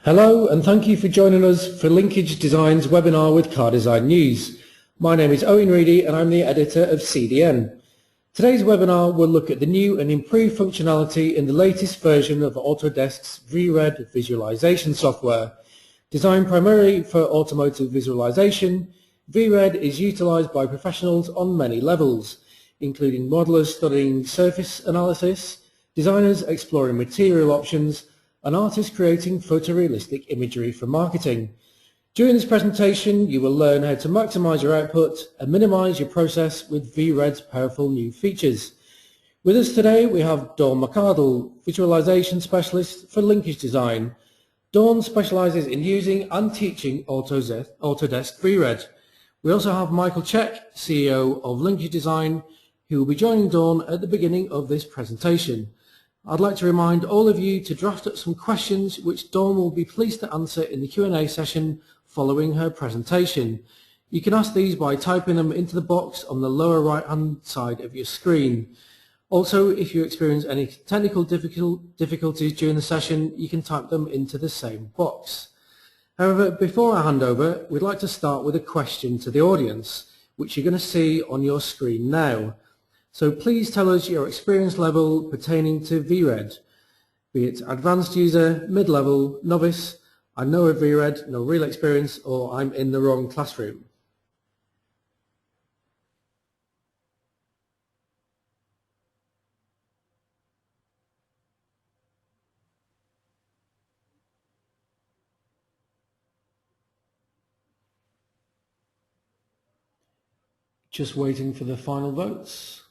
Hello and thank you for joining us for Linkage Design's webinar with Car Design News. My name is Owen Reedy and I'm the editor of CDN. Today's webinar will look at the new and improved functionality in the latest version of Autodesk's VRED visualization software. Designed primarily for automotive visualization, VRED is utilized by professionals on many levels, including modelers studying surface analysis, designers exploring material options, and artists creating photorealistic imagery for marketing. During this presentation, you will learn how to maximize your output and minimize your process with VRED's powerful new features. With us today, we have Dawn McArdle, Visualization Specialist for Linkage Design. Dawn specializes in using and teaching Autodesk VRED. We also have Michael Check, CEO of Linkage Design, who will be joining Dawn at the beginning of this presentation. I'd like to remind all of you to draft up some questions which Dawn will be pleased to answer in the Q&A session following her presentation. You can ask these by typing them into the box on the lower right hand side of your screen. Also, if you experience any technical difficulties during the session, you can type them into the same box. However, before I hand over, we'd like to start with a question to the audience, which you're going to see on your screen now. So please tell us your experience level pertaining to VRED, be it advanced user, mid-level, novice, I know of VRED, no real experience, or I'm in the wrong classroom. Just waiting for the final votes.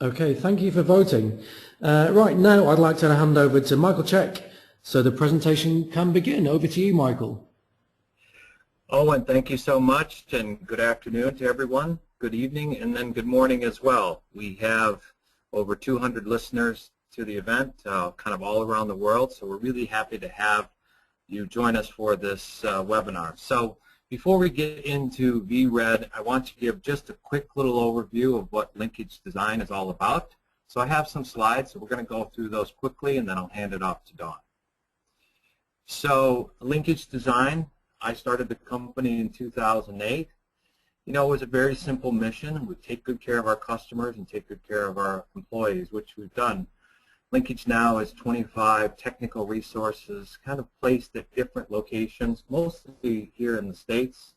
Okay, thank you for voting. Right now, I'd like to hand over to Michael Check so the presentation can begin. Over to you, Michael. Owen, thank you so much, and good afternoon to everyone. Good evening, and then good morning as well. We have over 200 listeners to the event, kind of all around the world, so we're really happy to have you join us for this webinar. So before we get into VRED, I want to give just a quick little overview of what Linkage Design is all about. So I have some slides, so we're going to go through those quickly, and then I'll hand it off to Dawn. So Linkage Design, I started the company in 2008. You know, it was a very simple mission. We take good care of our customers and take good care of our employees, which we've done. Linkage now is 25 technical resources kind of placed at different locations, mostly here in the States,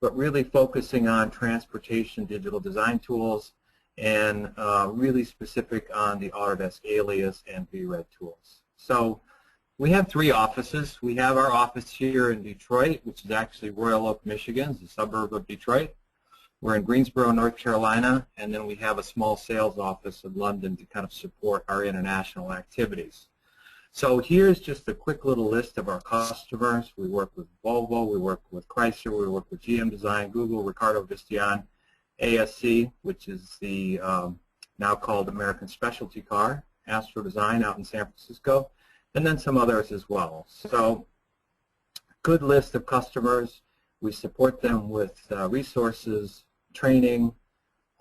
but really focusing on transportation digital design tools and really specific on the Autodesk Alias and VRED tools. So we have 3 offices. We have our office here in Detroit, which is actually Royal Oak, Michigan, it's a suburb of Detroit. We're in Greensboro, North Carolina, and then we have a small sales office in London to kind of support our international activities. So here's just a quick little list of our customers. We work with Volvo, we work with Chrysler, we work with GM Design, Google, Ricardo Visteon, ASC, which is the now called American Specialty Car, Astro Design out in San Francisco, and then some others as well. So good list of customers. We support them with resources, training,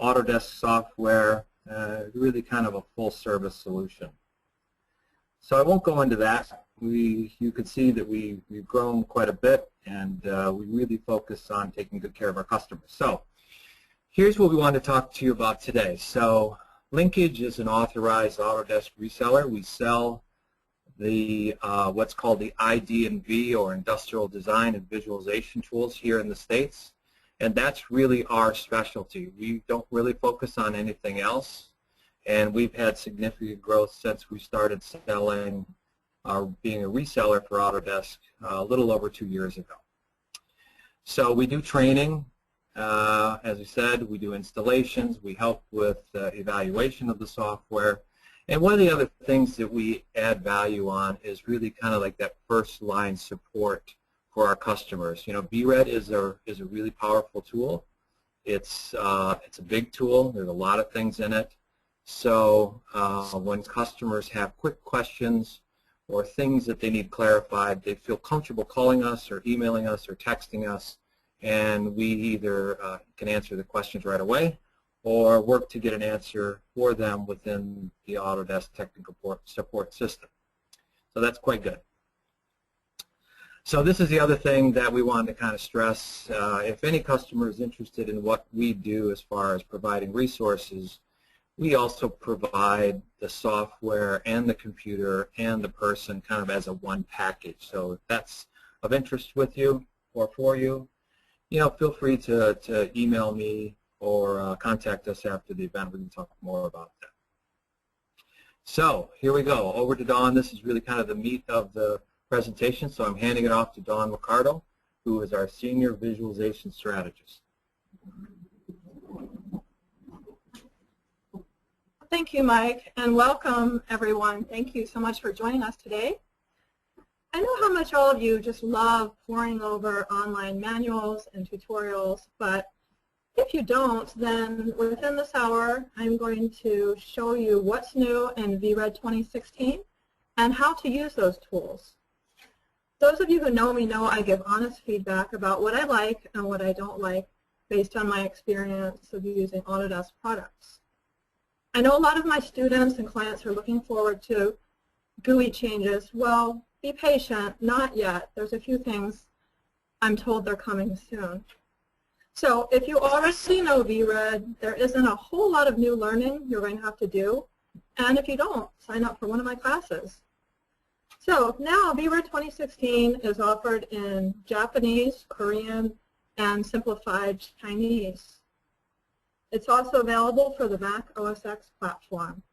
Autodesk software, really kind of a full service solution. So I won't go into that. You can see that we've grown quite a bit, and we really focus on taking good care of our customers. So here's what we want to talk to you about today. So Linkage is an authorized Autodesk reseller. We sell the what's called the ID&V, or Industrial Design and Visualization tools, here in the States, and that's really our specialty. We don't really focus on anything else, and we've had significant growth since we started selling, being a reseller for Autodesk a little over 2 years ago. So we do training, as we said, we do installations, we help with evaluation of the software. And one of the other things that we add value on is really kind of like that first line support for our customers. You know, VRED is a really powerful tool. It's a big tool. There's a lot of things in it. So when customers have quick questions or things that they need clarified, they feel comfortable calling us or emailing us or texting us, and we either can answer the questions right away, or work to get an answer for them within the Autodesk technical support system. So that's quite good. So this is the other thing that we wanted to kind of stress. If any customer is interested in what we do as far as providing resources, we also provide the software and the computer and the person kind of as a one package. So if that's of interest with you or for you, feel free to email me or contact us after the event. We can talk more about that. So here we go. Over to Dawn. This is really kind of the meat of the presentation, so I'm handing it off to Dawn Ricardo, who is our Senior Visualization Strategist. Thank you, Mike, and welcome, everyone. Thank you so much for joining us today. I know how much all of you just love poring over online manuals and tutorials, but if you don't, then within this hour, I'm going to show you what's new in VRED 2016 and how to use those tools. Those of you who know me know I give honest feedback about what I like and what I don't like based on my experience of using Autodesk products. I know a lot of my students and clients are looking forward to GUI changes. Well, be patient, not yet. There's a few things I'm told they're coming soon. So if you already know VRED, there isn't a whole lot of new learning you're going to have to do. And if you don't, sign up for one of my classes. So now VRED 2016 is offered in Japanese, Korean, and simplified Chinese. It's also available for the Mac OS X platform.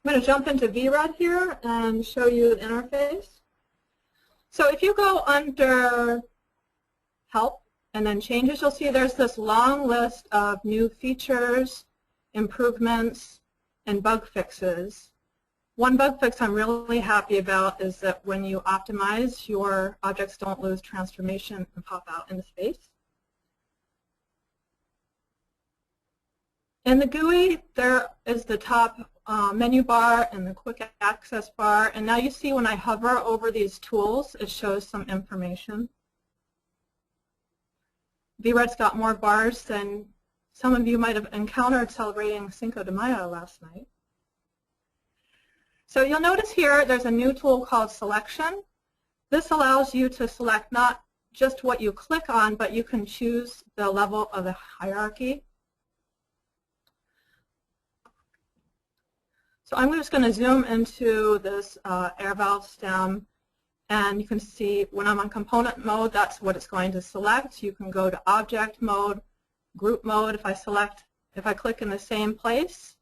I'm going to jump into VRED here and show you the interface. So if you go under Help and then Changes, you'll see there's this long list of new features, improvements, and bug fixes. One bug fix I'm really happy about is that when you optimize, your objects don't lose transformation and pop out into space. In the GUI, there is the top menu bar and the quick access bar. And now you see when I hover over these tools, it shows some information. VRED's got more bars than some of you might have encountered celebrating Cinco de Mayo last night. So you'll notice here there's a new tool called Selection. This allows you to select not just what you click on, but you can choose the level of the hierarchy. So I'm just going to zoom into this air valve stem, and you can see when I'm on component mode, that's what it's going to select. You can go to object mode, group mode. If I click in the same place,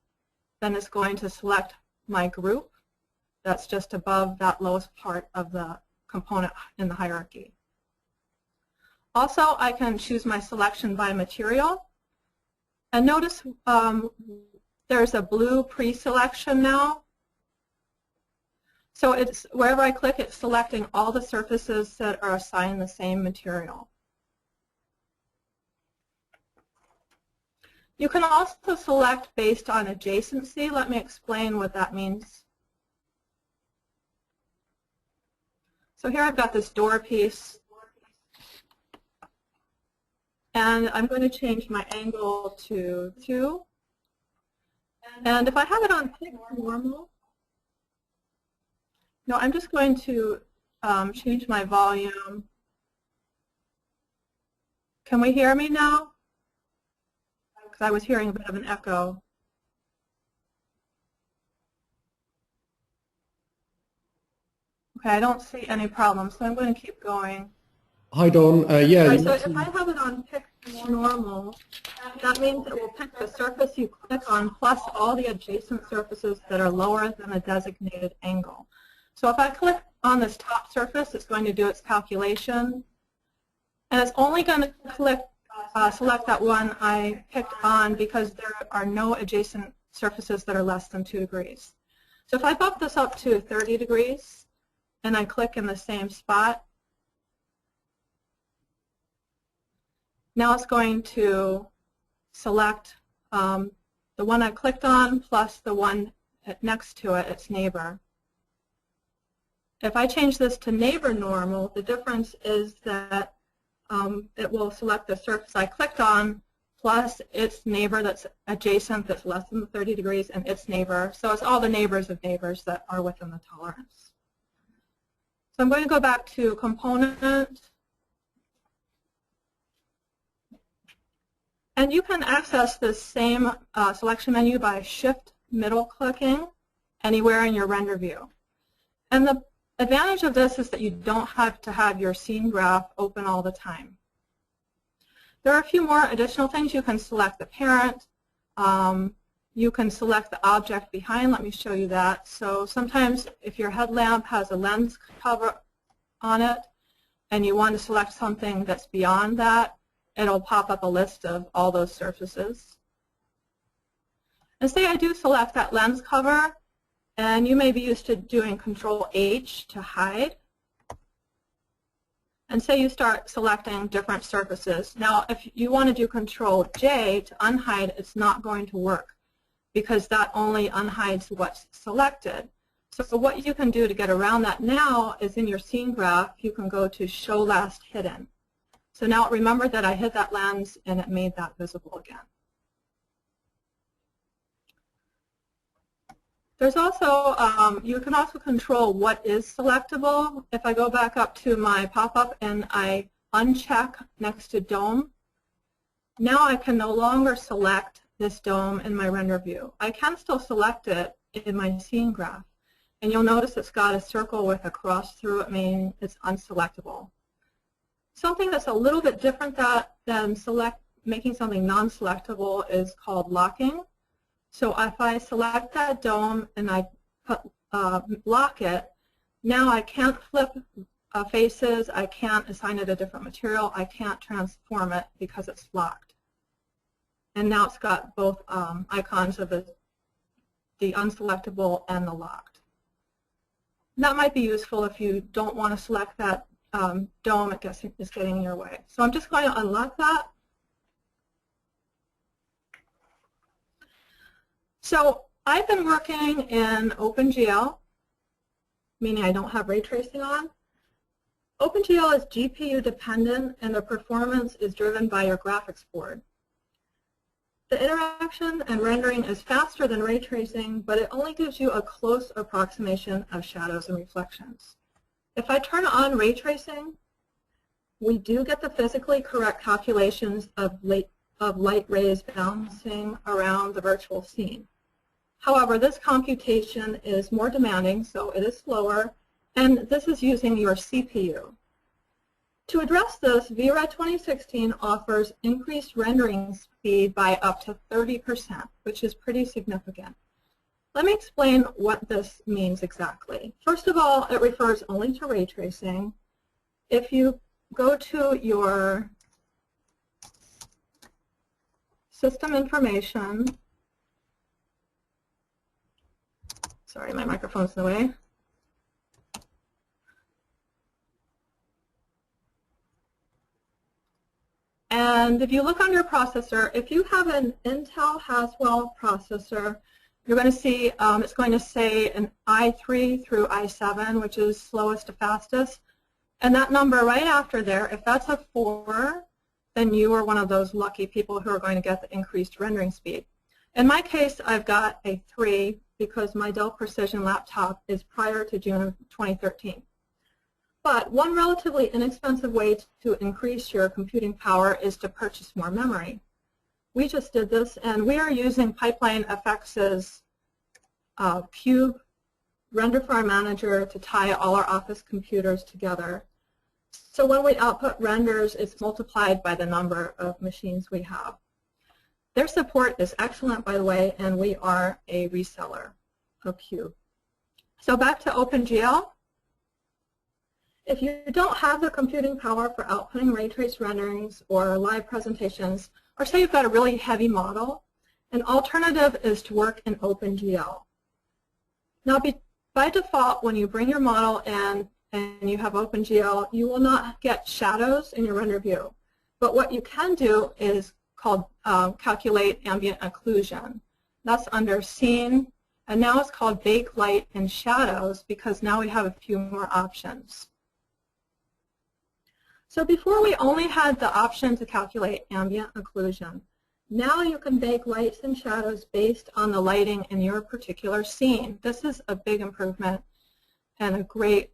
then it's going to select my group. That's just above that lowest part of the component in the hierarchy. Also, I can choose my selection by material. And notice there's a blue pre-selection now. So it's wherever I click, it's selecting all the surfaces that are assigned the same material. You can also select based on adjacency. Let me explain what that means. So here I've got this door piece, and I'm going to change my angle to 2. And if I have it on pick normal, no, I'm just going to change my volume. Can we hear me now? Because I was hearing a bit of an echo. Okay, I don't see any problem, so I'm going to keep going. Hi, Dawn. Yeah. Right, so if I have it on pick normal, that means it will pick the surface you click on plus all the adjacent surfaces that are lower than a designated angle. So if I click on this top surface, it's going to do its calculation, and it's only going to select that one I picked on because there are no adjacent surfaces that are less than 2 degrees. So if I bump this up to 30 degrees, and I click in the same spot, now it's going to select the one I clicked on plus the one next to it, its neighbor. If I change this to neighbor normal, the difference is that it will select the surface I clicked on plus its neighbor that's adjacent that's less than the 30 degrees and its neighbor. So it's all the neighbors of neighbors that are within the tolerance. So I'm going to go back to component. And you can access this same selection menu by shift middle clicking anywhere in your render view. And the advantage of this is that you don't have to have your scene graph open all the time. There are a few more additional things. You can select the parent. You can select the object behind. Let me show you that. So sometimes if your headlamp has a lens cover on it and you want to select something that's beyond that, it'll pop up a list of all those surfaces. And say I do select that lens cover, and you may be used to doing Control-H to hide. And say you start selecting different surfaces. Now, if you want to do Control-J to unhide, it's not going to work because that only unhides what's selected. So what you can do to get around that now is in your scene graph, you can go to Show Last Hidden. So now remember that I hid that lens and it made that visible again. There's also, you can also control what is selectable. If I go back up to my pop-up and I uncheck next to dome, now I can no longer select this dome in my render view. I can still select it in my scene graph. And you'll notice it's got a circle with a cross through it, meaning it's unselectable. Something that's a little bit different than making something non-selectable is called locking. So if I select that dome and I lock it, now I can't flip faces, I can't assign it a different material, I can't transform it because it's locked. And now it's got both icons of the unselectable and the locked. That might be useful if you don't want to select that dome, it is getting in your way. So I'm just going to unlock that. So I've been working in OpenGL, meaning I don't have ray tracing on. OpenGL is GPU dependent and the performance is driven by your graphics board. The interaction and rendering is faster than ray tracing, but it only gives you a close approximation of shadows and reflections. If I turn on ray tracing, we do get the physically correct calculations of light rays bouncing around the virtual scene. However, this computation is more demanding, so it is slower, and this is using your CPU. To address this, VRED 2016 offers increased rendering speed by up to 30%, which is pretty significant. Let me explain what this means exactly. First of all, it refers only to ray tracing. If you go to your system information, sorry, my microphone's in the way. And if you look on your processor, if you have an Intel Haswell processor, you're going to see it's going to say an i3 through i7, which is slowest to fastest. And that number right after there, if that's a 4, then you are one of those lucky people who are going to get the increased rendering speed. In my case, I've got a 3 because my Dell Precision laptop is prior to June of 2013. But one relatively inexpensive way to increase your computing power is to purchase more memory. We just did this, and we are using Pipeline FX's Cube Render Farm Manager to tie all our Office computers together. So when we output renders, it's multiplied by the number of machines we have. Their support is excellent, by the way, and we are a reseller of Cube. So back to OpenGL. If you don't have the computing power for outputting ray trace renderings or live presentations, or say you've got a really heavy model, an alternative is to work in OpenGL. Now, by default, when you bring your model in and you have OpenGL, you will not get shadows in your render view. But what you can do is called calculate ambient occlusion. That's under Scene, And now it's called Bake Light and Shadows because now we have a few more options. So before we only had the option to calculate ambient occlusion. Now you can bake lights and shadows based on the lighting in your particular scene. This is a big improvement and a great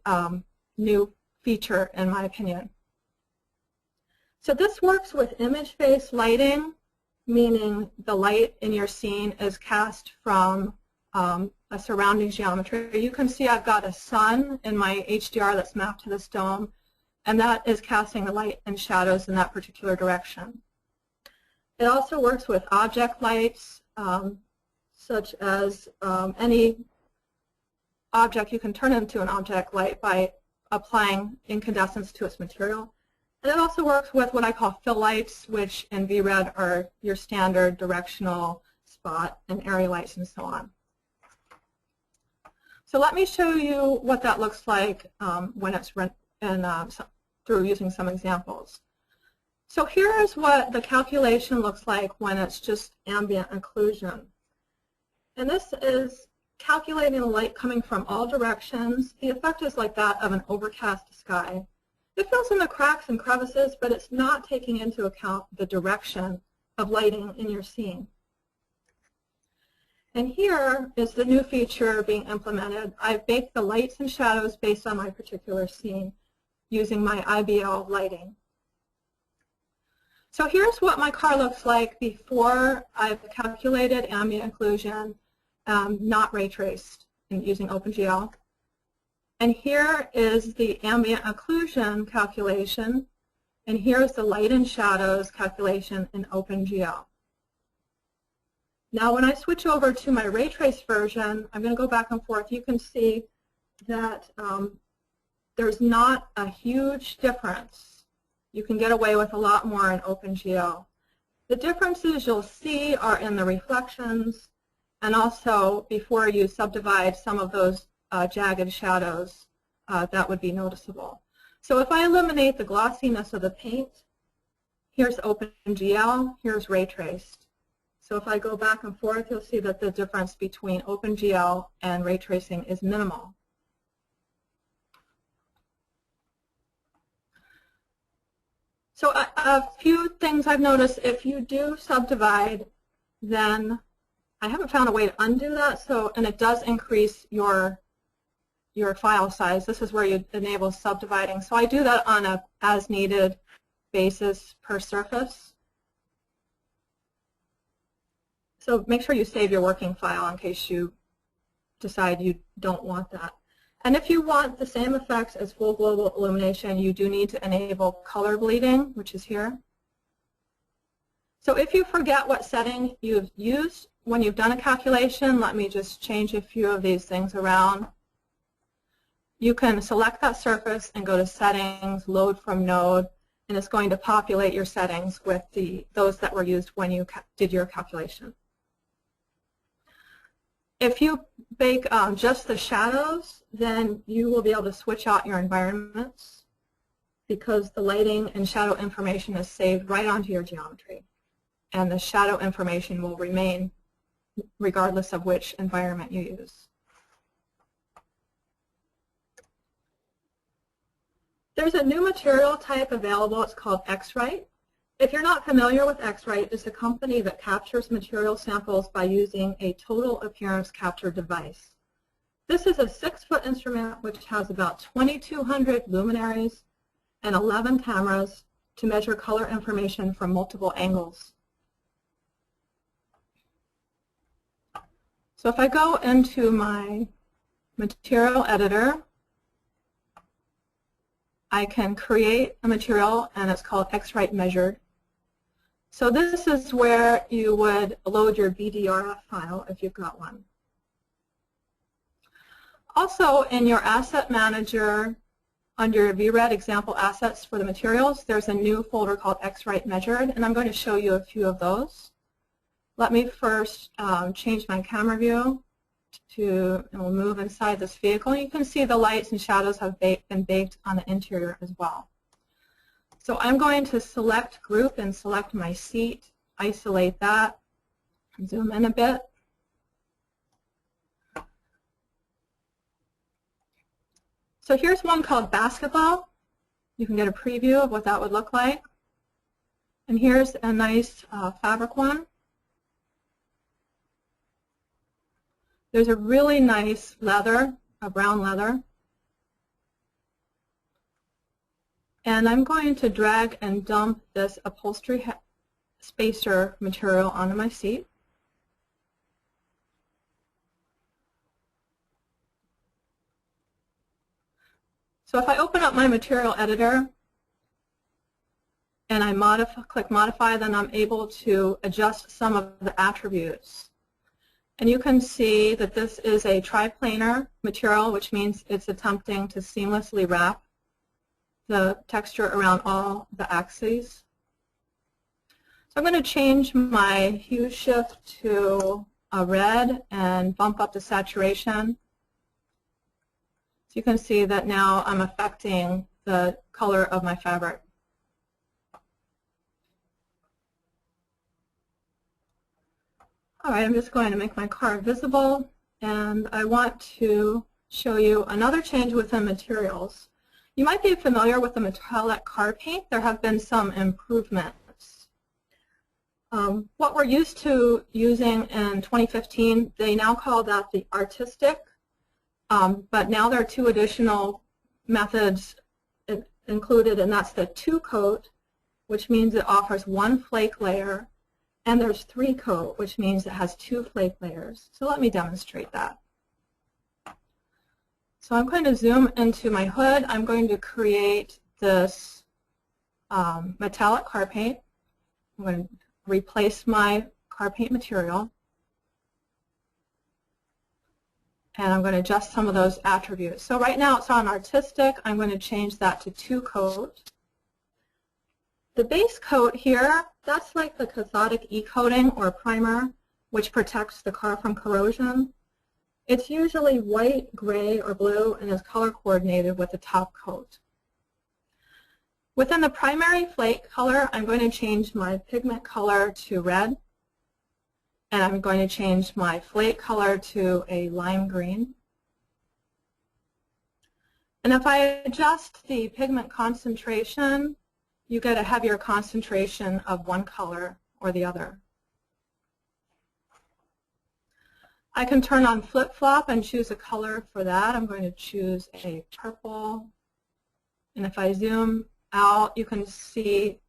new feature in my opinion. So this works with image-based lighting, meaning the light in your scene is cast from a surrounding geometry. You can see I've got a sun in my HDR that's mapped to this dome, and that is casting the light and shadows in that particular direction. It also works with object lights, such as any object you can turn into an object light by applying incandescence to its material. And it also works with what I call fill lights, which in VRED are your standard directional, spot, and area lights and so on. So let me show you what that looks like when it's through using some examples. So here is what the calculation looks like when it's just ambient occlusion. And this is calculating the light coming from all directions. The effect is like that of an overcast sky. It fills in the cracks and crevices, but it's not taking into account the direction of lighting in your scene. And here is the new feature being implemented. I've baked the lights and shadows based on my particular scene using my IBL lighting. So here's what my car looks like before I've calculated ambient occlusion, not ray traced using OpenGL. And here is the ambient occlusion calculation, and here's the light and shadows calculation in OpenGL. Now when I switch over to my ray trace version, I'm going to go back and forth. You can see that there's not a huge difference. You can get away with a lot more in OpenGL. The differences you'll see are in the reflections, and also before you subdivide some of those jagged shadows, that would be noticeable. So if I eliminate the glossiness of the paint, here's OpenGL, here's ray traced. So if I go back and forth, you'll see that the difference between OpenGL and ray tracing is minimal. So a few things I've noticed, if you do subdivide, then I haven't found a way to undo that, and it does increase your file size. This is where you enable subdividing. So I do that on a as-needed basis per surface. So make sure you save your working file in case you decide you don't want that. And if you want the same effects as full global illumination, you do need to enable color bleeding, which is here. So if you forget what setting you've used when you've done a calculation, let me just change a few of these things around. You can select that surface and go to Settings, Load from Node, and it's going to populate your settings with those that were used when you did your calculation. If you bake just the shadows, then you will be able to switch out your environments because the lighting and shadow information is saved right onto your geometry. And the shadow information will remain regardless of which environment you use. There's a new material type available. It's called X-Rite. If you're not familiar with X-Rite, it's a company that captures material samples by using a total appearance capture device. This is a 6-foot instrument which has about 2,200 luminaries and 11 cameras to measure color information from multiple angles. So if I go into my material editor, I can create a material, and it's called X-Rite Measured. So this is where you would load your BDRF file if you've got one. Also, in your Asset Manager, under VRED Example Assets for the materials, there's a new folder called X-Rite Measured, and I'm going to show you a few of those. Let me first change my camera view and we'll move inside this vehicle. You can see the lights and shadows have been baked on the interior as well. So I'm going to select Group and select my seat, isolate that, zoom in a bit. So here's one called Basketball. You can get a preview of what that would look like. And here's a nice fabric one. There's a really nice leather, a brown leather. And I'm going to drag and dump this upholstery spacer material onto my seat. So if I open up my material editor and I click Modify, then I'm able to adjust some of the attributes. And you can see that this is a triplanar material, which means it's attempting to seamlessly wrap the texture around all the axes. So I'm going to change my hue shift to a red and bump up the saturation. So you can see that now I'm affecting the color of my fabric. All right, I'm just going to make my car visible, and I want to show you another change within materials. You might be familiar with the metallic car paint. There have been some improvements. What we're used to using in 2015, they now call that the artistic, but now there are two additional methods included, and that's the two-coat, which means it offers one flake layer, and there's three-coat, which means it has two flake layers. So let me demonstrate that. So I'm going to zoom into my hood. I'm going to create this metallic car paint. I'm going to replace my car paint material. And I'm going to adjust some of those attributes. So right now it's on artistic. I'm going to change that to two-coat. The base coat here, that's like the cathodic e-coating or primer, which protects the car from corrosion. It's usually white, gray, or blue, and is color coordinated with the top coat. Within the primary flake color, I'm going to change my pigment color to red, and I'm going to change my flake color to a lime green. And if I adjust the pigment concentration, you get a heavier concentration of one color or the other. I can turn on flip-flop and choose a color for that. I'm going to choose a purple. And if I zoom out, you can see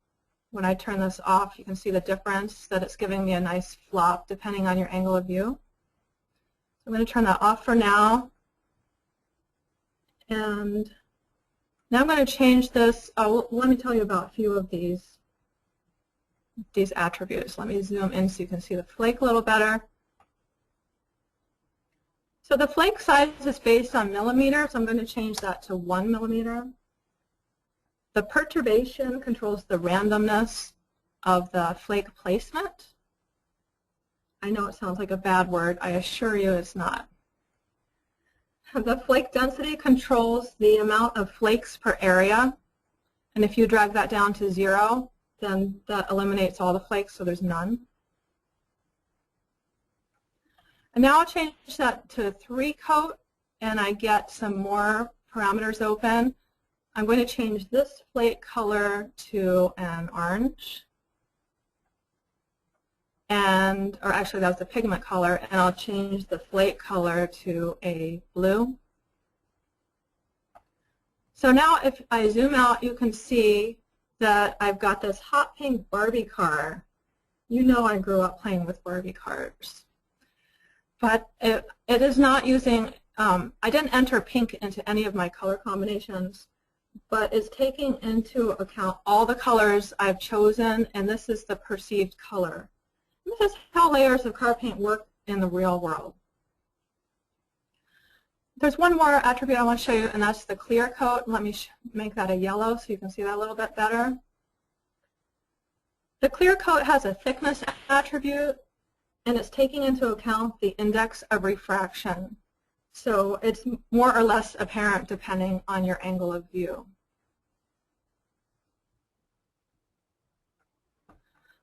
when I turn this off, you can see the difference, that it's giving me a nice flop depending on your angle of view. I'm going to turn that off for now. And now I'm going to change this. Let me tell you about a few of these attributes. Let me zoom in so you can see the flake a little better. So the flake size is based on millimeters. I'm going to change that to 1 millimeter. The perturbation controls the randomness of the flake placement. I know it sounds like a bad word. I assure you it's not. The flake density controls the amount of flakes per area. And if you drag that down to 0, then that eliminates all the flakes, so there's none. And now I'll change that to 3-coat, and I get some more parameters open. I'm going to change this flake color to an orange. Or actually that was the pigment color, and I'll change the flake color to a blue. So now if I zoom out, you can see that I've got this hot pink Barbie car. You know I grew up playing with Barbie cars. But it is not using, I didn't enter pink into any of my color combinations, but it's taking into account all the colors I've chosen, and this is the perceived color. This is how layers of car paint work in the real world. There's one more attribute I want to show you, and that's the clear coat. Let me make that a yellow so you can see that a little bit better. The clear coat has a thickness attribute, and it's taking into account the index of refraction. So it's more or less apparent depending on your angle of view.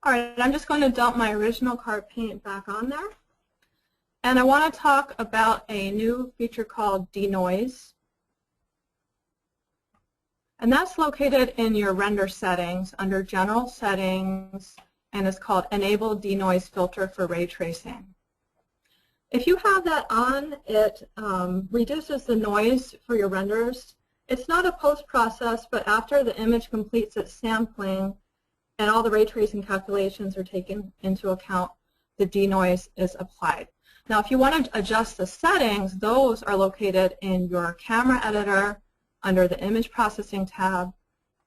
All right, I'm just going to dump my original car paint back on there. And I want to talk about a new feature called Denoise. And that's located in your render settings under General Settings, and it's called Enable Denoise Filter for Ray Tracing. If you have that on, it reduces the noise for your renders. It's not a post-process, but after the image completes its sampling and all the ray tracing calculations are taken into account, the denoise is applied. Now, if you want to adjust the settings, those are located in your camera editor under the image processing tab.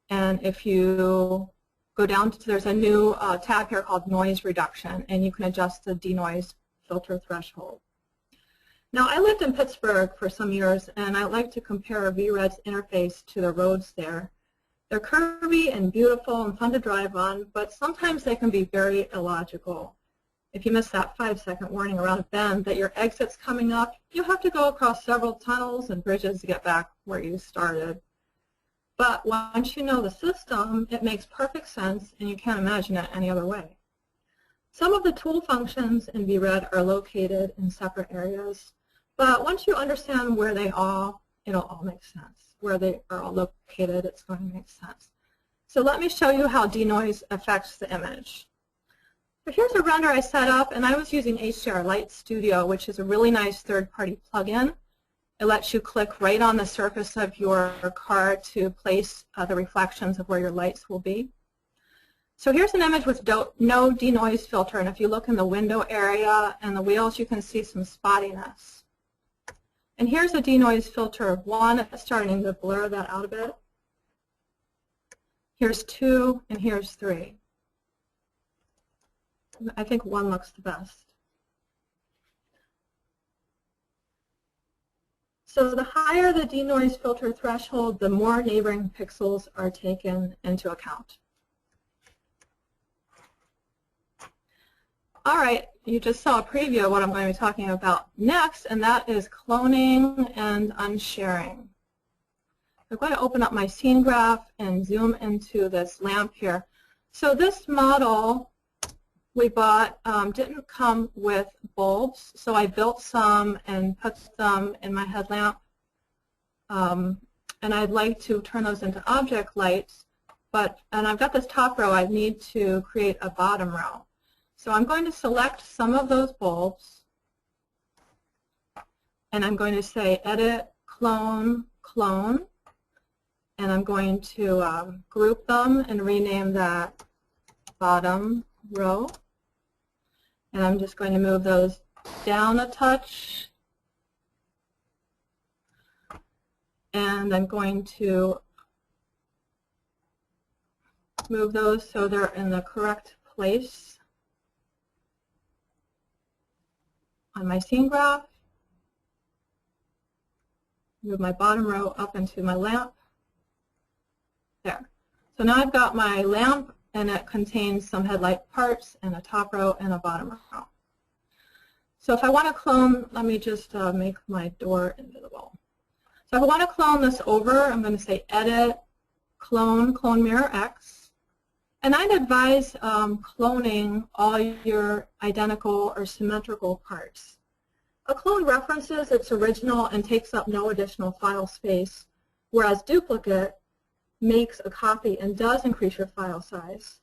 And if you go down to, there's a new tab here called noise reduction, and you can adjust the denoise filter threshold. Now, I lived in Pittsburgh for some years, and I like to compare VRED's interface to the roads there. They're curvy and beautiful and fun to drive on, but sometimes they can be very illogical. If you miss that 5-second warning around a bend that your exit's coming up, you'll have to go across several tunnels and bridges to get back where you started. But once you know the system, it makes perfect sense, and you can't imagine it any other way. Some of the tool functions in VRED are located in separate areas, but once you understand where they are, it'll all make sense. Where they are all located, it's going to make sense. So let me show you how denoise affects the image. So here's a render I set up, and I was using HDR Light Studio, which is a really nice third-party plugin. It lets you click right on the surface of your car to place the reflections of where your lights will be. So here's an image with no denoise filter, and if you look in the window area and the wheels, you can see some spottiness. And here's a denoise filter of 1. It's starting to blur that out a bit. Here's 2, and here's 3. I think 1 looks the best. So the higher the denoise filter threshold, the more neighboring pixels are taken into account. All right, you just saw a preview of what I'm going to be talking about next, and that is cloning and unsharing. I'm going to open up my scene graph and zoom into this lamp here. So this model we bought didn't come with bulbs, so I built some and put them in my headlamp. And I'd like to turn those into object lights, and I've got this top row, I need to create a bottom row. So I'm going to select some of those bulbs, and I'm going to say Edit, Clone, Clone, and I'm going to group them and rename that bottom row. And I'm just going to move those down a touch, and I'm going to move those so they're in the correct place on my scene graph. Move my bottom row up into my lamp. There. So now I've got my lamp, and it contains some headlight parts and a top row and a bottom row. So if I want to clone, let me just make my door invisible. So if I want to clone this over, I'm going to say Edit, Clone, Clone Mirror X. And I'd advise cloning all your identical or symmetrical parts. A clone references its original and takes up no additional file space, whereas duplicate makes a copy and does increase your file size.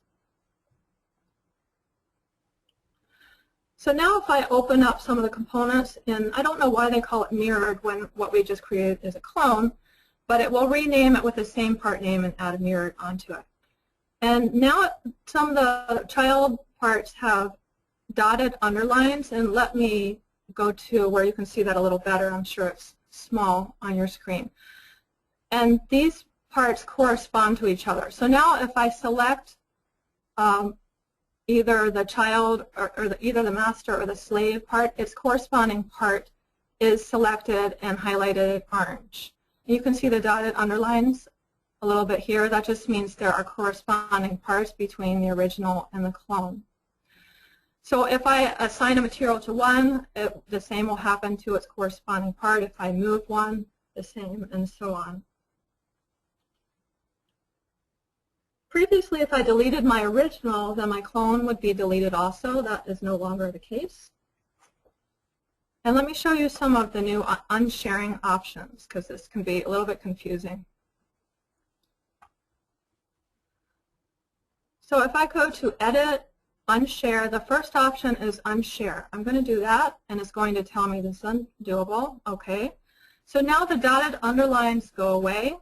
So now if I open up some of the components, and I don't know why they call it mirrored when what we just created is a clone, but it will rename it with the same part name and add a mirrored onto it. And now some of the child parts have dotted underlines, and let me go to where you can see that a little better. I'm sure it's small on your screen. And these parts correspond to each other. So now if I select either the child or either the master or the slave part, its corresponding part is selected and highlighted orange. You can see the dotted underlines a little bit here. That just means there are corresponding parts between the original and the clone. So if I assign a material to one, the same will happen to its corresponding part. If I move one, the same, and so on. Previously, if I deleted my original, then my clone would be deleted also. That is no longer the case. And let me show you some of the new unsharing options, because this can be a little bit confusing. So if I go to Edit, Unshare, the first option is Unshare. I'm going to do that, and it's going to tell me this is undoable. Okay. So now the dotted underlines go away,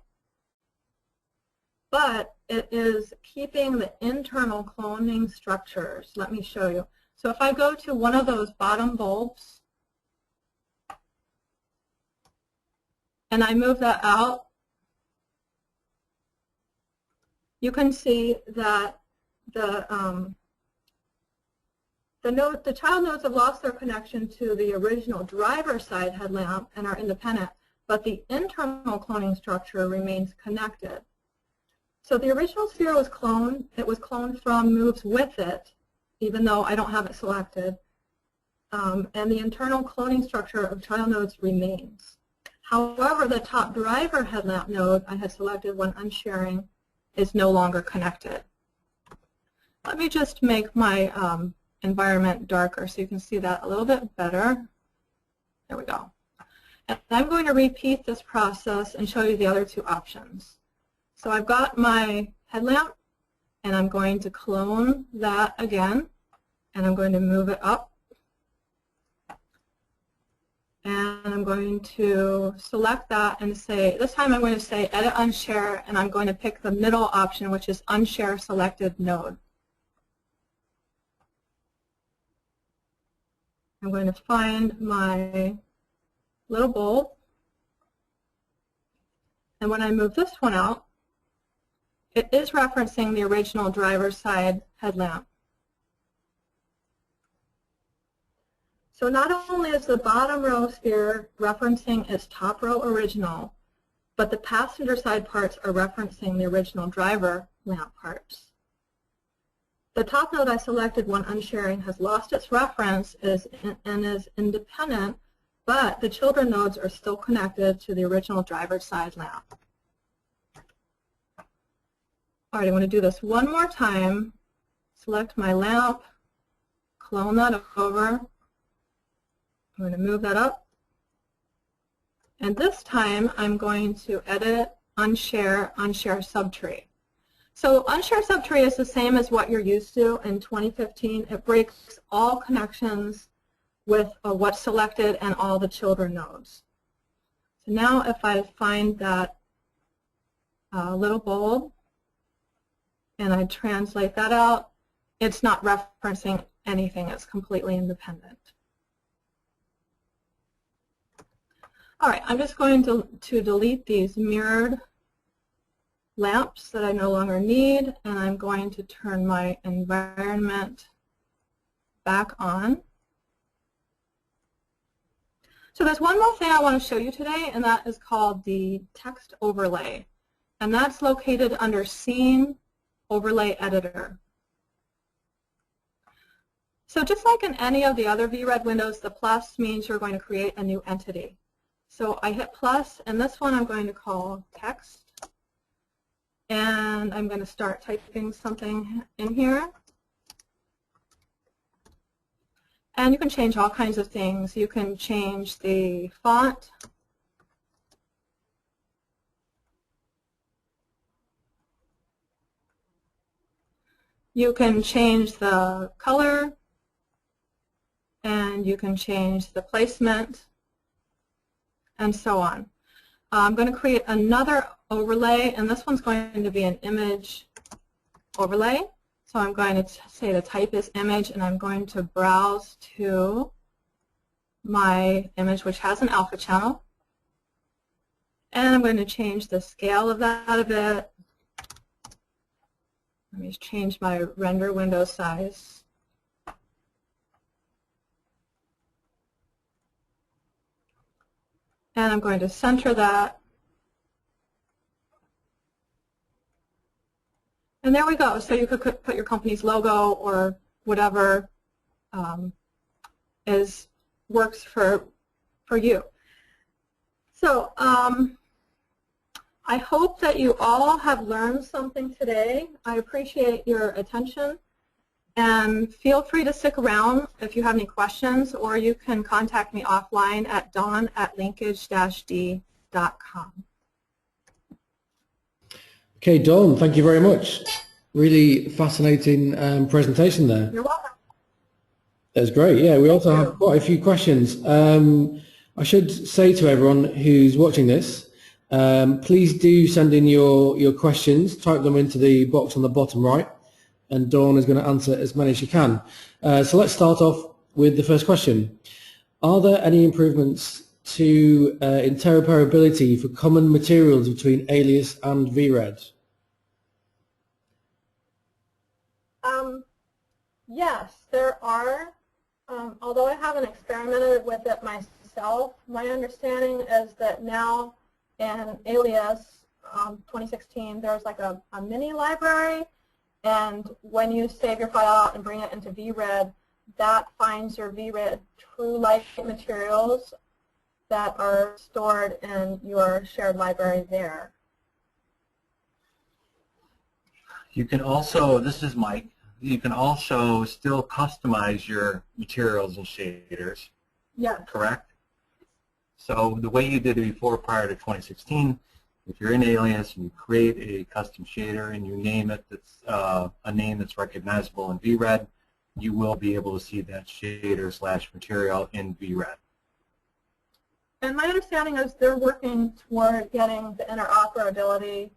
but it is keeping the internal cloning structures. Let me show you. So if I go to one of those bottom bulbs, and I move that out, you can see that the child nodes have lost their connection to the original driver side headlamp and are independent, but the internal cloning structure remains connected. So the original sphere was cloned. It was cloned from moves with it, even though I don't have it selected. And the internal cloning structure of child nodes remains. However, the top driver headlamp node I had selected when unsharing is no longer connected. Let me just make my environment darker so you can see that a little bit better. There we go. And I'm going to repeat this process and show you the other two options. So I've got my headlamp, and I'm going to clone that again, and I'm going to move it up. And I'm going to select that and say, this time I'm going to say Edit Unshare, and I'm going to pick the middle option, which is Unshare Selected Node. I'm going to find my little bulb, and when I move this one out, it is referencing the original driver's side headlamp. So not only is the bottom row sphere referencing its top row original, but the passenger side parts are referencing the original driver lamp parts. The top node I selected when unsharing has lost its reference and is independent, but the children nodes are still connected to the original driver's side lamp. All right, I want to do this one more time. Select my lamp, clone that over. I'm going to move that up. And this time I'm going to Edit, Unshare, Unshare Subtree. So Unshare Subtree is the same as what you're used to in 2015. It breaks all connections with what's selected and all the children nodes. So now if I find that little bulb, and I translate that out, it's not referencing anything. It's completely independent. All right, I'm just going to delete these mirrored lamps that I no longer need, and I'm going to turn my environment back on. So there's one more thing I want to show you today, and that is called the text overlay. And that's located under Scene Overlay Editor. So just like in any of the other VRED windows, the plus means you're going to create a new entity. So I hit plus, and this one I'm going to call text. And I'm going to start typing something in here. And you can change all kinds of things. You can change the font. You can change the color, and you can change the placement, and so on. I'm going to create another overlay, and this one's going to be an image overlay. So I'm going to say the type is image, and I'm going to browse to my image, which has an alpha channel. And I'm going to change the scale of that a bit. Let me change my render window size. And I'm going to center that. And there we go. So you could put your company's logo or whatever works for you. So I hope that you all have learned something today. I appreciate your attention. And feel free to stick around if you have any questions, or you can contact me offline at dawn@linkage-d.com. Okay, Dawn, thank you very much. Really fascinating presentation there. You're welcome. That's great. Yeah, we also Thank have you. quite a few questions. I should say to everyone who's watching this, please do send in your questions. Type them into the box on the bottom right, and Dawn is going to answer as many as she can. So let's start off with the first question. Are there any improvements to interoperability for common materials between Alias and VRED? Yes, there are. Although I haven't experimented with it myself, my understanding is that now in Alias 2016, there's like a mini library, and when you save your file out and bring it into VRED, that finds your VRED true light materials that are stored in your shared library there. You can also, this is Mike, you can also still customize your materials and shaders, Yes. correct? So the way you did it before prior to 2016, if you're in Alias and you create a custom shader and you name it that's a name that's recognizable in VRED, you will be able to see that shader / material in VRED. And my understanding is they're working toward getting the interoperability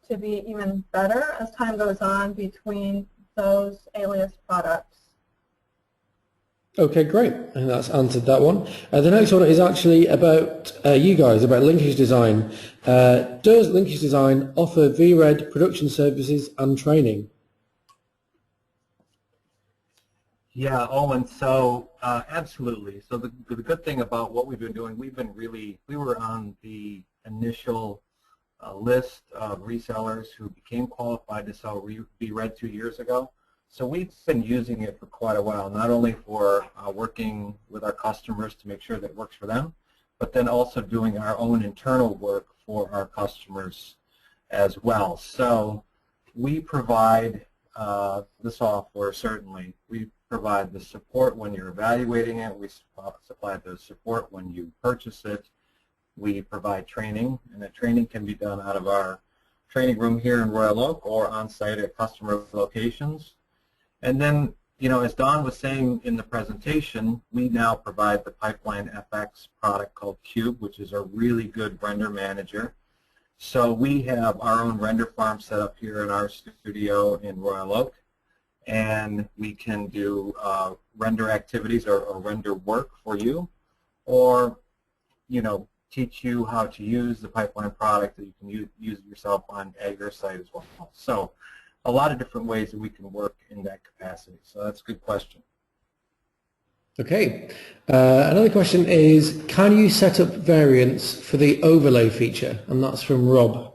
to be even better as time goes on between those Alias products. Okay, great. And that's answered that one. The next one is actually about you guys, about Linkage Design. Does Linkage Design offer VRED production services and training? Yeah, Owen, so absolutely. So the good thing about what we've been doing, we were on the initial list of resellers who became qualified to sell VRED 2 years ago. So we've been using it for quite a while, not only for working with our customers to make sure that it works for them, but then also doing our own internal work for our customers as well. So we provide the software, certainly. We provide the support when you're evaluating it. We supply the support when you purchase it. We provide training, and that training can be done out of our training room here in Royal Oak or on-site at customer locations. And then, you know, as Don was saying in the presentation, we now provide the Pipeline FX product called Cube, which is a really good render manager. So we have our own render farm set up here in our studio in Royal Oak, and we can do render activities or render work for you, or, you know, teach you how to use the Pipeline product that you can use it yourself at your site as well. So a lot of different ways that we can work in that capacity. So that's a good question. Okay. Another question is, can you set up variants for the overlay feature? And that's from Rob.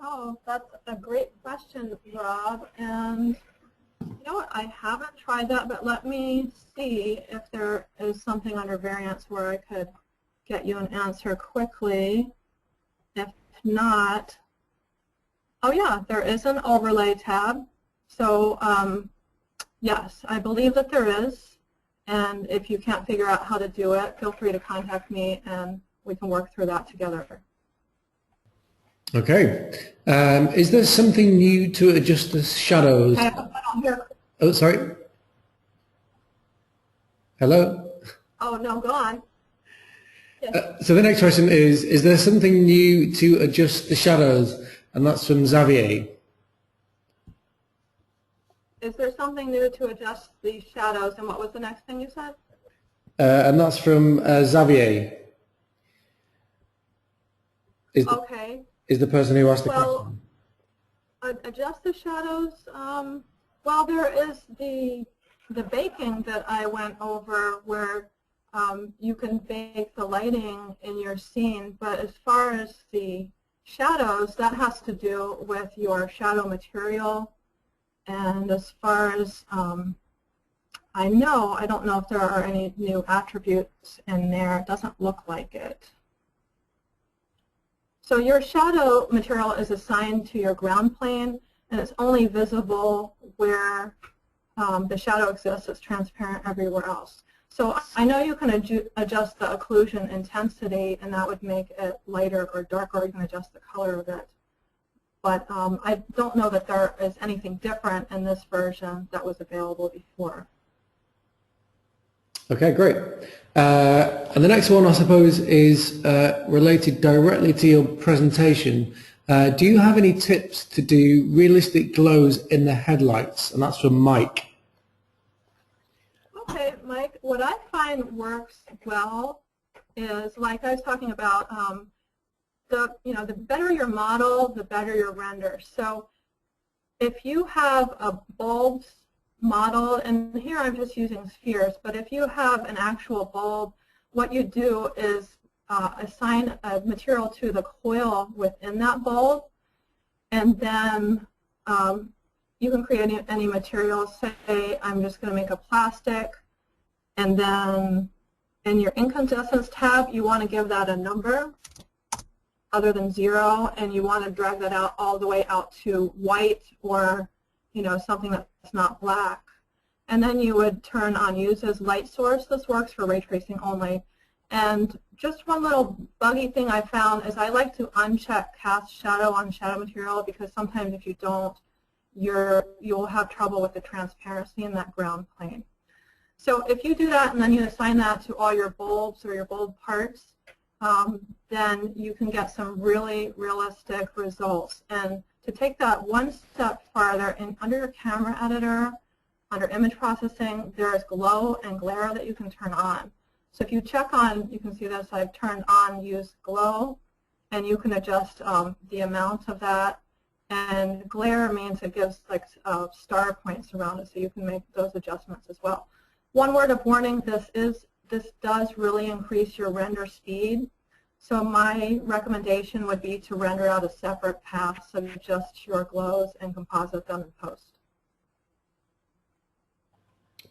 Oh, that's a great question, Rob. And you know what, I haven't tried that, but let me see if there is something under variants where I could get you an answer quickly. If not, oh yeah, there is an overlay tab. So yes, I believe that there is. And if you can't figure out how to do it, feel free to contact me and we can work through that together. Okay. Is there something new to adjust the shadows? I don't hear. Oh, sorry. Hello? Oh, no, go on. Yes. So the next question is there something new to adjust the shadows? And that's from Xavier. Is there something new to adjust the shadows? And what was the next thing you said? And that's from Xavier. Okay. Is the person who asked the Well, question. adjust the shadows. Well, there is the baking that I went over where you can bake the lighting in your scene, but as far as the shadows, that has to do with your shadow material. And as far as I know, I don't know if there are any new attributes in there. It doesn't look like it. So your shadow material is assigned to your ground plane, and it's only visible where the shadow exists. It's transparent everywhere else. So I know you can adjust the occlusion intensity, and that would make it lighter or darker. You can adjust the color of it. but I don't know that there is anything different in this version that was available before. Okay, great. And the next one, I suppose, is related directly to your presentation. Do you have any tips to do realistic glows in the headlights? And that's from Mike. Okay, Mike, what I find works well is, like I was talking about, the better your model, the better your render. So if you have a bulb model, and here I'm just using spheres, but if you have an actual bulb, what you do is assign a material to the coil within that bulb, and then you can create any material. Say I'm just going to make a plastic, and then in your incandescence tab you want to give that a number other than 0, and you want to drag that out all the way out to white, or something that's not black. And then you would turn on use as light source. This works for ray tracing only. And just one little buggy thing I found is I like to uncheck cast shadow on shadow material, because sometimes if you don't, you'll have trouble with the transparency in that ground plane. So if you do that and then you assign that to all your bulbs or your bulb parts, then you can get some really realistic results. And to take that one step farther, under your camera editor, under image processing, there is glow and glare that you can turn on. So if you check on, you can see this, I've turned on use glow, and you can adjust the amount of that. And glare means it gives like star points around it, so you can make those adjustments as well. One word of warning, this does really increase your render speed. So my recommendation would be to render out a separate path, so just your glows and composite them in post.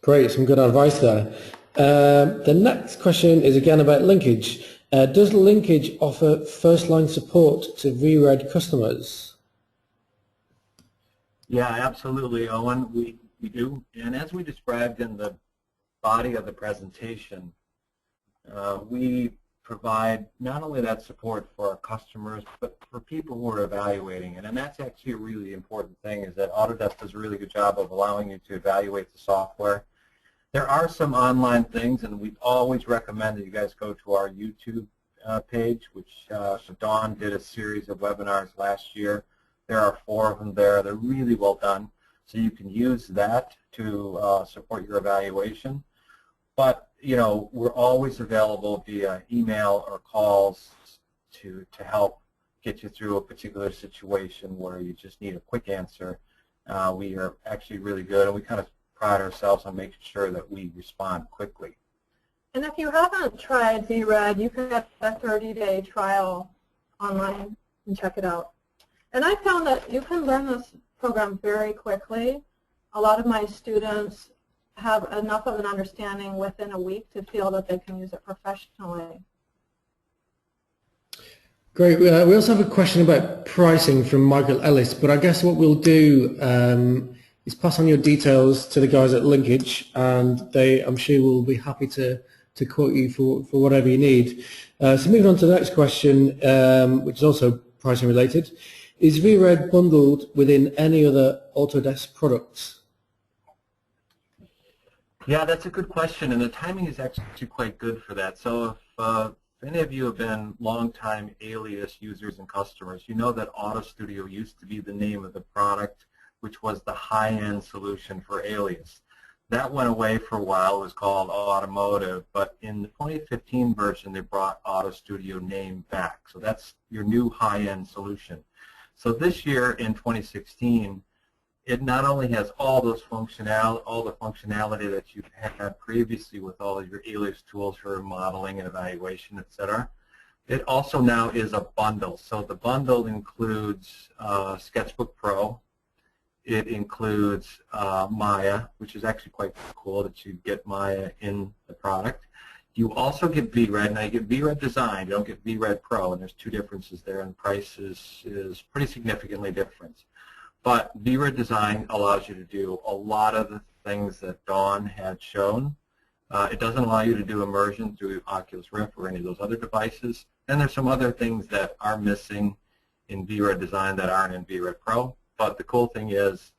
Great, some good advice there. The next question is again about Linkage. Does Linkage offer first-line support to VRED customers? Yeah, absolutely, Owen. We do. And as we described in the body of the presentation, we provide not only that support for our customers, but for people who are evaluating it. And that's actually a really important thing, is that Autodesk does a really good job of allowing you to evaluate the software. There are some online things, and we always recommend that you guys go to our YouTube page, which Dawn did a series of webinars last year. There are 4 of them there. They're really well done. So you can use that to support your evaluation. But, we're always available via email or calls to help get you through a particular situation where you just need a quick answer. We are actually really good, and we kind of pride ourselves on making sure that we respond quickly. And if you haven't tried VRED, you can get a 30-day trial online and check it out. And I found that you can learn this program very quickly. A lot of my students have enough of an understanding within a week to feel that they can use it professionally. Great. We also have a question about pricing from Michael Ellis, but I guess what we'll do is pass on your details to the guys at Linkage, and they, I'm sure, will be happy to quote you for whatever you need. So moving on to the next question, which is also pricing related. Is VRED bundled within any other Autodesk products? Yeah, that's a good question, and the timing is actually quite good for that. So if any of you have been long-time Alias users and customers, you know that Auto Studio used to be the name of the product, which was the high-end solution for Alias. That went away for a while. It was called Automotive, but in the 2015 version, they brought Auto Studio name back. So that's your new high-end solution. So this year in 2016, it not only has all the functionality that you've had previously with all of your Alias tools for modeling and evaluation, etc. It also now is a bundle. So the bundle includes Sketchbook Pro. It includes Maya, which is actually quite cool that you get Maya in the product. You also get VRED. Now you get VRED Design. You don't get VRED Pro, and there's 2 differences there, and the price is pretty significantly different. But VRED Design allows you to do a lot of the things that Dawn had shown. It doesn't allow you to do immersion through Oculus Rift or any of those other devices. And there's some other things that are missing in VRED Design that aren't in VRED Pro. But the cool thing is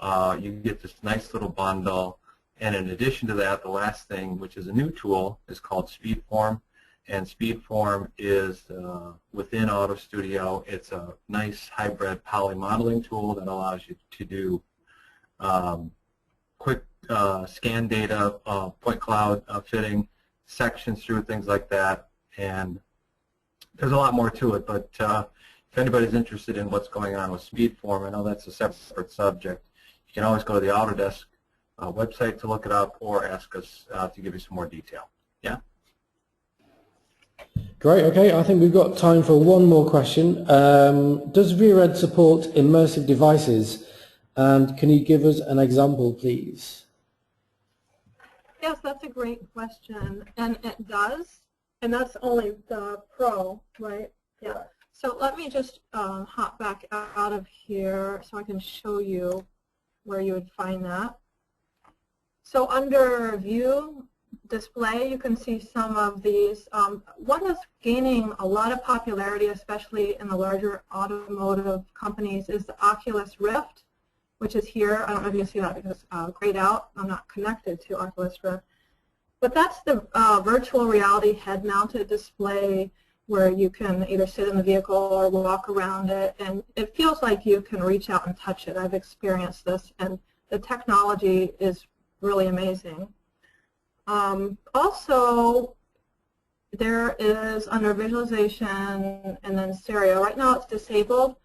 you get this nice little bundle, and in addition to that, the last thing, which is a new tool, is called SpeedForm. And SpeedForm is within AutoStudio. It's a nice hybrid poly modeling tool that allows you to do quick scan data, point cloud fitting, sections through, things like that. And there's a lot more to it, but if anybody's interested in what's going on with SpeedForm, I know that's a separate subject, you can always go to the Autodesk website to look it up or ask us to give you some more detail. Yeah? Great, okay, I think we've got time for one more question. Does VRED support immersive devices? And can you give us an example, please? Yes, that's a great question, and it does, and that's only the Pro, right? Yeah. So let me just hop back out of here so I can show you where you would find that. So under View, Display, you can see some of these. One that's gaining a lot of popularity, especially in the larger automotive companies, is the Oculus Rift, which is here. I don't know if you can see that because it's grayed out. I'm not connected to Oculus Rift. But that's the virtual reality head-mounted display where you can either sit in the vehicle or walk around it, and it feels like you can reach out and touch it. I've experienced this, and the technology is really amazing. Also, there is under visualization and then stereo. Right now it's disabled,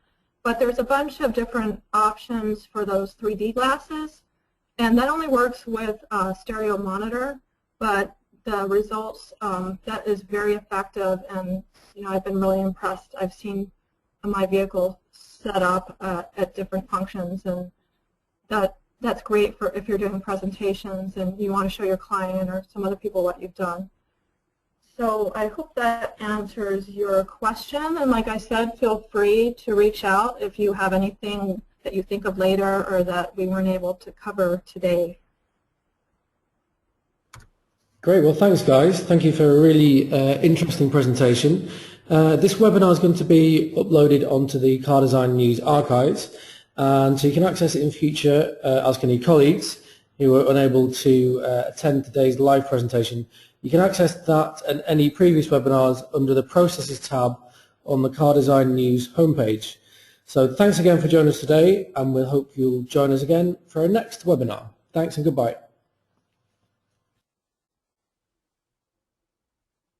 but there's a bunch of different options for those 3D glasses, and that only works with stereo monitor, but the results, that is very effective, and I've been really impressed. I've seen my vehicle set up at different functions, and that's great for if you're doing presentations and you want to show your client or some other people what you've done. So I hope that answers your question, and like I said, feel free to reach out if you have anything that you think of later or that we weren't able to cover today. Great, well thanks guys. Thank you for a really interesting presentation. This webinar is going to be uploaded onto the Car Design News archives, and so you can access it in future, as can your colleagues who were unable to attend today's live presentation. You can access that and any previous webinars under the Processes tab on the Car Design News homepage. So thanks again for joining us today, and we'll hope you'll join us again for our next webinar. Thanks and goodbye.